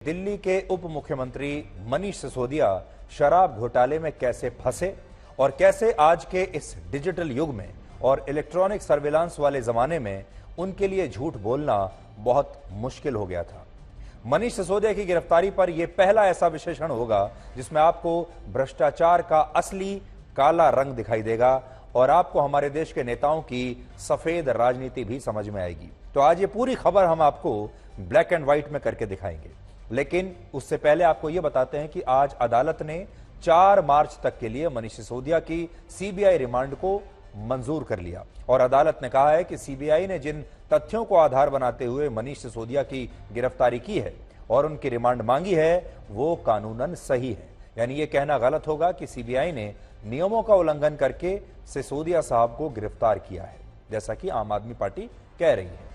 दिल्ली के उप मुख्यमंत्री मनीष सिसोदिया शराब घोटाले में कैसे फंसे और कैसे आज के इस डिजिटल युग में और इलेक्ट्रॉनिक सर्विलांस वाले जमाने में उनके लिए झूठ बोलना बहुत मुश्किल हो गया था। मनीष सिसोदिया की गिरफ्तारी पर यह पहला ऐसा विश्लेषण होगा जिसमें आपको भ्रष्टाचार का असली काला रंग दिखाई देगा और आपको हमारे देश के नेताओं की सफेद राजनीति भी समझ में आएगी। तो आज ये पूरी खबर हम आपको ब्लैक एंड व्हाइट में करके दिखाएंगे, लेकिन उससे पहले आपको यह बताते हैं कि आज अदालत ने 4 मार्च तक के लिए मनीष सिसोदिया की सीबीआई रिमांड को मंजूर कर लिया और अदालत ने कहा है कि सीबीआई ने जिन तथ्यों को आधार बनाते हुए मनीष सिसोदिया की गिरफ्तारी की है और उनकी रिमांड मांगी है वो कानूनन सही है। यानी यह कहना गलत होगा कि सीबीआई ने नियमों का उल्लंघन करके सिसोदिया साहब को गिरफ्तार किया है, जैसा कि आम आदमी पार्टी कह रही है।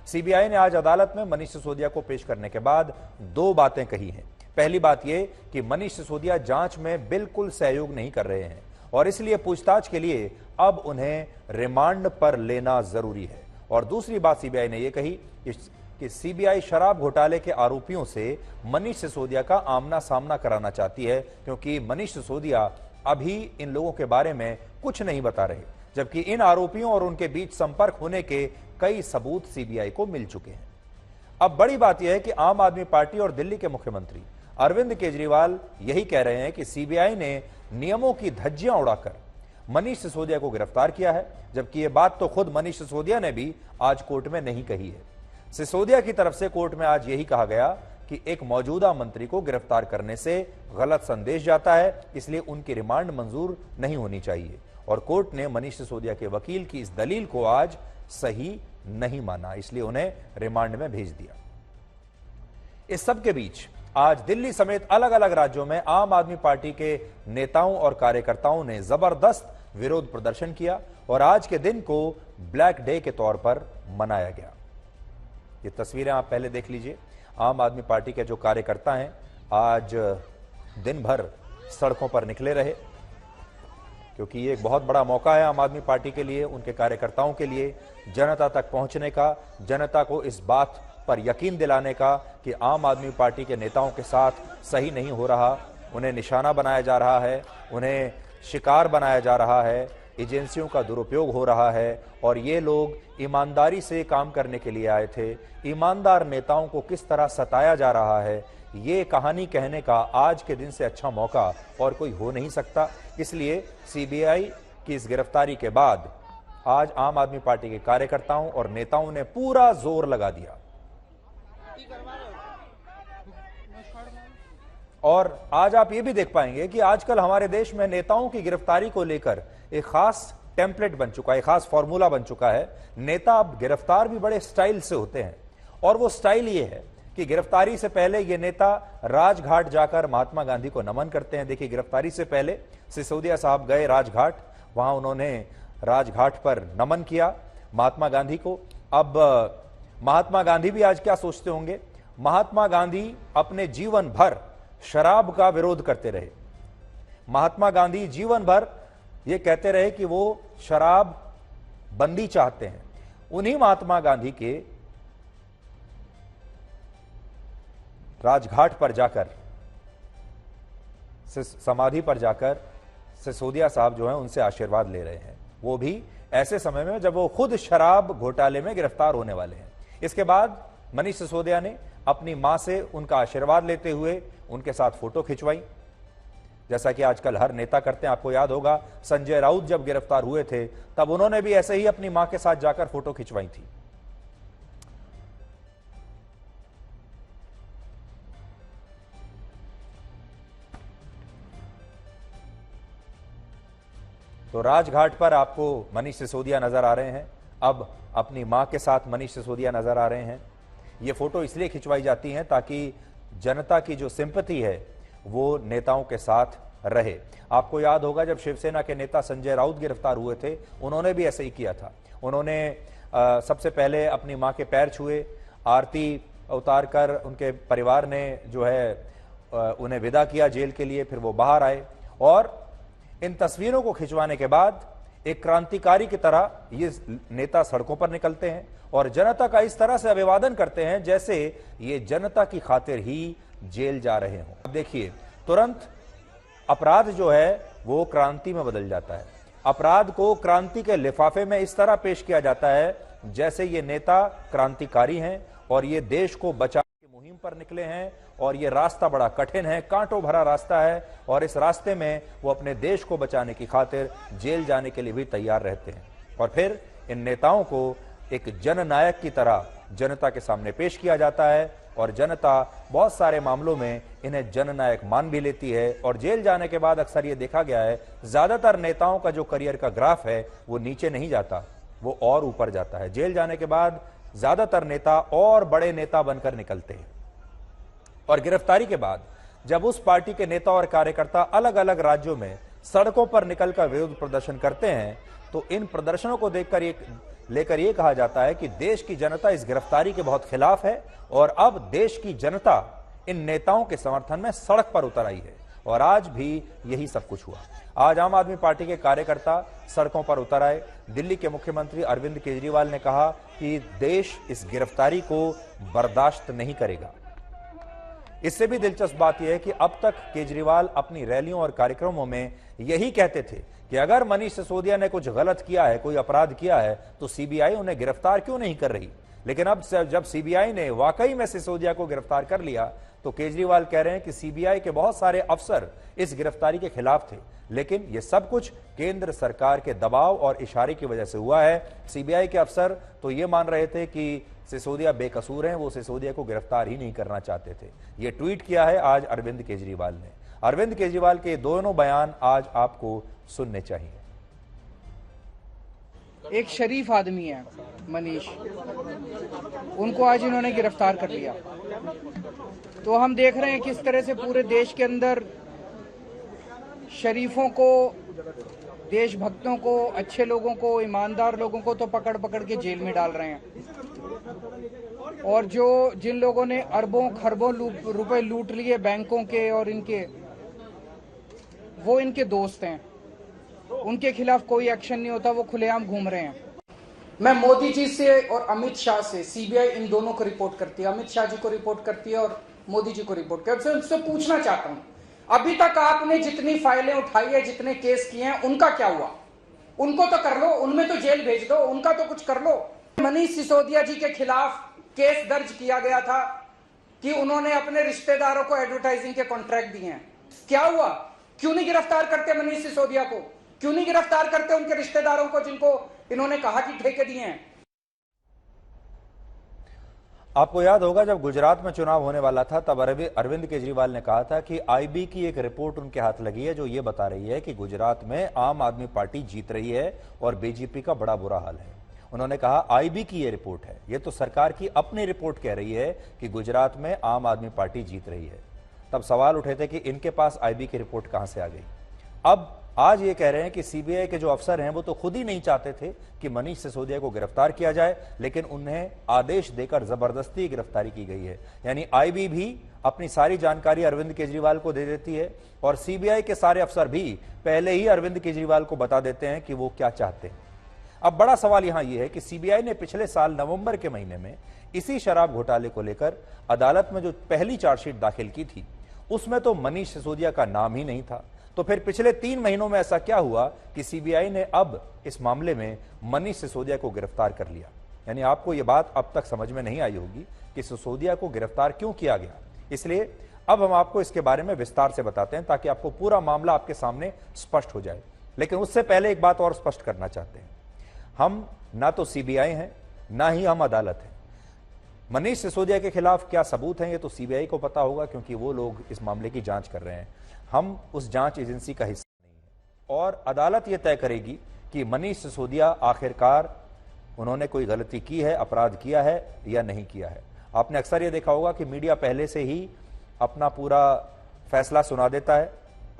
सीबीआई ने आज अदालत में मनीष सिसोदिया को पेश करने के बाद 2 बातें कही हैं। पहली बात यह कि मनीष सिसोदिया जांच में बिल्कुल सहयोग नहीं कर रहे हैं और इसलिए पूछताछ के लिए अब उन्हें रिमांड पर लेना जरूरी है। और दूसरी बात सीबीआई ने यह कही कि सीबीआई शराब घोटाले के आरोपियों से मनीष सिसोदिया का आमना सामना कराना चाहती है, क्योंकि मनीष सिसोदिया अभी इन लोगों के बारे में कुछ नहीं बता रहे, जबकि इन आरोपियों और उनके बीच संपर्क होने के कई सबूत सीबीआई को मिल चुके हैं। अब बड़ी बात यह है कि आम आदमी पार्टी और दिल्ली के मुख्यमंत्री अरविंद केजरीवाल यही कह रहे हैं कि सीबीआई ने नियमों की धज्जियां उड़ाकर मनीष सिसोदिया को गिरफ्तार किया है, जबकि यह बात तो खुद मनीष सिसोदिया ने भी आज कोर्ट में नहीं कही है। सिसोदिया की तरफ से कोर्ट में आज यही कहा गया कि एक मौजूदा मंत्री को गिरफ्तार करने से गलत संदेश जाता है, इसलिए उनकी रिमांड मंजूर नहीं होनी चाहिए और कोर्ट ने मनीष सिसोदिया के वकील की इस दलील को आज सही नहीं माना, इसलिए उन्हें रिमांड में भेज दिया। इस सब के बीच आज दिल्ली समेत अलग अलग राज्यों में आम आदमी पार्टी के नेताओं और कार्यकर्ताओं ने जबरदस्त विरोध प्रदर्शन किया और आज के दिन को ब्लैक डे के तौर पर मनाया गया। ये तस्वीरें आप पहले देख लीजिए। आम आदमी पार्टी के जो कार्यकर्ता हैं आज दिन भर सड़कों पर निकले रहे, क्योंकि ये एक बहुत बड़ा मौका है आम आदमी पार्टी के लिए, उनके कार्यकर्ताओं के लिए जनता तक पहुंचने का, जनता को इस बात पर यकीन दिलाने का कि आम आदमी पार्टी के नेताओं के साथ सही नहीं हो रहा, उन्हें निशाना बनाया जा रहा है, उन्हें शिकार बनाया जा रहा है, एजेंसियों का दुरुपयोग हो रहा है और ये लोग ईमानदारी से काम करने के लिए आए थे। ईमानदार नेताओं को किस तरह सताया जा रहा है, ये कहानी कहने का आज के दिन से अच्छा मौका और कोई हो नहीं सकता। इसलिए सीबीआई की इस गिरफ्तारी के बाद आज आम आदमी पार्टी के कार्यकर्ताओं और नेताओं ने पूरा जोर लगा दिया और आज आप ये भी देख पाएंगे कि आजकल हमारे देश में नेताओं की गिरफ्तारी को लेकर एक खास टेम्पलेट बन चुका है, एक खास फॉर्मूला बन चुका है। नेता अब गिरफ्तार भी बड़े स्टाइल से होते हैं और वो स्टाइल ये है कि गिरफ्तारी से पहले ये नेता राजघाट जाकर महात्मा गांधी को नमन करते हैं। देखिए, गिरफ्तारी से पहले सिसोदिया साहब गए राजघाट, वहां उन्होंने राजघाट पर नमन किया महात्मा गांधी को। अब महात्मा गांधी भी आज क्या सोचते होंगे? महात्मा गांधी अपने जीवन भर शराब का विरोध करते रहे। महात्मा गांधी जीवन भर ये कहते रहे कि वो शराब बंदी चाहते हैं। उन्हीं महात्मा गांधी के राजघाट पर जाकर, समाधि पर जाकर सिसोदिया साहब जो हैं उनसे आशीर्वाद ले रहे हैं, वो भी ऐसे समय में जब वो खुद शराब घोटाले में गिरफ्तार होने वाले हैं। इसके बाद मनीष सिसोदिया ने अपनी मां से उनका आशीर्वाद लेते हुए उनके साथ फोटो खिंचवाई, जैसा कि आजकल हर नेता करते हैं। आपको याद होगा संजय राउत जब गिरफ्तार हुए थे तब उन्होंने भी ऐसे ही अपनी मां के साथ जाकर फोटो खिंचवाई थी। तो राजघाट पर आपको मनीष सिसोदिया नजर आ रहे हैं, अब अपनी मां के साथ मनीष सिसोदिया नजर आ रहे हैं। ये फोटो इसलिए खिंचवाई जाती हैं ताकि जनता की जो सिंपैथी है वो नेताओं के साथ रहे। आपको याद होगा जब शिवसेना के नेता संजय राउत गिरफ्तार हुए थे, उन्होंने भी ऐसे ही किया था। उन्होंने सबसे पहले अपनी मां के पैर छुए, आरती उतार कर उनके परिवार ने जो है उन्हें विदा किया जेल के लिए, फिर वो बाहर आए और इन तस्वीरों को खिंचवाने के बाद एक क्रांतिकारी की तरह ये नेता सड़कों पर निकलते हैं और जनता का इस तरह से अभिवादन करते हैं जैसे ये जनता की खातिर ही जेल जा रहे हों। अब देखिए, तुरंत अपराध जो है वो क्रांति में बदल जाता है। अपराध को क्रांति के लिफाफे में इस तरह पेश किया जाता है जैसे ये नेता क्रांतिकारी हैं और ये देश को बचाने की मुहिम पर निकले हैं और ये रास्ता बड़ा कठिन है, कांटों भरा रास्ता है और इस रास्ते में वो अपने देश को बचाने की खातिर जेल जाने के लिए भी तैयार रहते हैं। और फिर इन नेताओं को एक जननायक की तरह जनता के सामने पेश किया जाता है और जनता बहुत सारे मामलों में इन्हें जननायक मान भी लेती है। और जेल जाने के बाद अक्सर ये देखा गया है, ज्यादातर नेताओं का जो करियर का ग्राफ है वो नीचे नहीं जाता, वो और ऊपर जाता है। जेल जाने के बाद ज्यादातर नेता और बड़े नेता बनकर निकलते हैं। और गिरफ्तारी के बाद जब उस पार्टी के नेता और कार्यकर्ता अलग अलग राज्यों में सड़कों पर निकलकर विरोध प्रदर्शन करते हैं तो इन प्रदर्शनों को लेकर यह कहा जाता है कि देश की जनता इस गिरफ्तारी के बहुत खिलाफ है और अब देश की जनता इन नेताओं के समर्थन में सड़क पर उतर आई है। और आज भी यही सब कुछ हुआ। आज आम आदमी पार्टी के कार्यकर्ता सड़कों पर उतर आए। दिल्ली के मुख्यमंत्री अरविंद केजरीवाल ने कहा कि देश इस गिरफ्तारी को बर्दाश्त नहीं करेगा। इससे भी दिलचस्प बात यह है कि अब तक केजरीवाल अपनी रैलियों और कार्यक्रमों में यही कहते थे कि अगर मनीष सिसोदिया ने कुछ गलत किया है, कोई अपराध किया है, तो सीबीआई उन्हें गिरफ्तार क्यों नहीं कर रही। लेकिन अब जब सीबीआई ने वाकई में सिसोदिया को गिरफ्तार कर लिया तो केजरीवाल कह रहे हैं कि सीबीआई के बहुत सारे अफसर इस गिरफ्तारी के खिलाफ थे, लेकिन यह सब कुछ केंद्र सरकार के दबाव और इशारे की वजह से हुआ है। सीबीआई के अफसर तो ये मान रहे थे कि सिसोदिया बेकसूर हैं, वो सिसोदिया को गिरफ्तार ही नहीं करना चाहते थे। ये ट्वीट किया है आज अरविंद केजरीवाल ने। अरविंद केजरीवाल के दोनों बयान आज आपको सुनने चाहिए। एक शरीफ आदमी है मनीष, उनको आज इन्होंने गिरफ्तार कर लिया। तो हम देख रहे हैं किस तरह से पूरे देश के अंदर शरीफों को, देशभक्तों को, अच्छे लोगों को, ईमानदार लोगों को तो पकड़ पकड़ के जेल में डाल रहे हैं और जिन लोगों ने अरबों खरबों रुपए लूट लिए बैंकों के और वो इनके दोस्त हैं, उनके खिलाफ कोई एक्शन नहीं होता, वो खुलेआम घूम रहे हैं। मैं मोदी जी से और अमित शाह से, सीबीआई इन दोनों को रिपोर्ट करती है, अमित शाह जी को रिपोर्ट करती है और मोदी जी को रिपोर्ट करती है। उनसे पूछना चाहता हूं, अभी तक आपने जितनी फाइलें उठाई है, जितने केस किए हैं, उनका क्या हुआ? उनको तो कर लो, उनमें तो जेल भेज दो, उनका तो कुछ कर लो। मनीष सिसोदिया जी के खिलाफ केस दर्ज किया गया था कि उन्होंने अपने रिश्तेदारों को एडवर्टाइजिंग के कॉन्ट्रैक्ट दिए हैं। क्या हुआ? क्यों नहीं गिरफ्तार करते मनीष सिसोदिया को? क्यों नहीं गिरफ्तार करते उनके रिश्तेदारों को जिनको इन्होंने कहा कि ठेके दिए हैं? आपको याद होगा जब गुजरात में चुनाव होने वाला था तब अरविंद केजरीवाल ने कहा था कि आईबी की एक रिपोर्ट उनके हाथ लगी है जो ये बता रही है कि गुजरात में आम आदमी पार्टी जीत रही है और बीजेपी का बड़ा बुरा हाल है। उन्होंने कहा आईबी की ये रिपोर्ट है, ये तो सरकार की अपनी रिपोर्ट कह रही है कि गुजरात में आम आदमी पार्टी जीत रही है। तब सवाल उठे थे कि इनके पास आईबी की रिपोर्ट कहां से आ गई। अब आज ये कह रहे हैं कि सीबीआई के जो अफसर हैं वो तो खुद ही नहीं चाहते थे कि मनीष सिसोदिया को गिरफ्तार किया जाए, लेकिन उन्हें आदेश देकर जबरदस्ती गिरफ्तारी की गई है। यानी आईबी भी अपनी सारी जानकारी अरविंद केजरीवाल को दे देती है और सीबीआई के सारे अफसर भी पहले ही अरविंद केजरीवाल को बता देते हैं कि वो क्या चाहते हैं। अब बड़ा सवाल यहां यह है कि सीबीआई ने पिछले साल नवंबर के महीने में इसी शराब घोटाले को लेकर अदालत में जो पहली चार्जशीट दाखिल की थी उसमें तो मनीष सिसोदिया का नाम ही नहीं था। तो फिर पिछले 3 महीनों में ऐसा क्या हुआ कि सीबीआई ने अब इस मामले में मनीष सिसोदिया को गिरफ्तार कर लिया। यानी आपको यह बात अब तक समझ में नहीं आई होगी कि सिसोदिया को गिरफ्तार क्यों किया गया। इसलिए अब हम आपको इसके बारे में विस्तार से बताते हैं ताकि आपको पूरा मामला आपके सामने स्पष्ट हो जाए। लेकिन उससे पहले एक बात और स्पष्ट करना चाहते हैं, हम ना तो सीबीआई हैं ना ही हम अदालत हैं। मनीष सिसोदिया के खिलाफ क्या सबूत हैं ये तो सीबीआई को पता होगा क्योंकि वो लोग इस मामले की जांच कर रहे हैं। हम उस जांच एजेंसी का हिस्सा नहीं है और अदालत ये तय करेगी कि मनीष सिसोदिया आखिरकार उन्होंने कोई गलती की है, अपराध किया है या नहीं किया है। आपने अक्सर ये देखा होगा कि मीडिया पहले से ही अपना पूरा फैसला सुना देता है,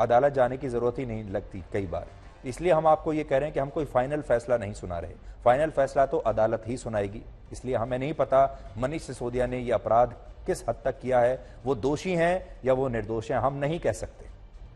अदालत जाने की जरूरत ही नहीं लगती कई बार। इसलिए हम आपको ये कह रहे हैं कि हम कोई फाइनल फैसला नहीं सुना रहे, फाइनल फैसला तो अदालत ही सुनाएगी। इसलिए हमें नहीं पता मनीष सिसोदिया ने ये अपराध किस हद तक किया है, वो दोषी हैं या वो निर्दोष हैं, हम नहीं कह सकते।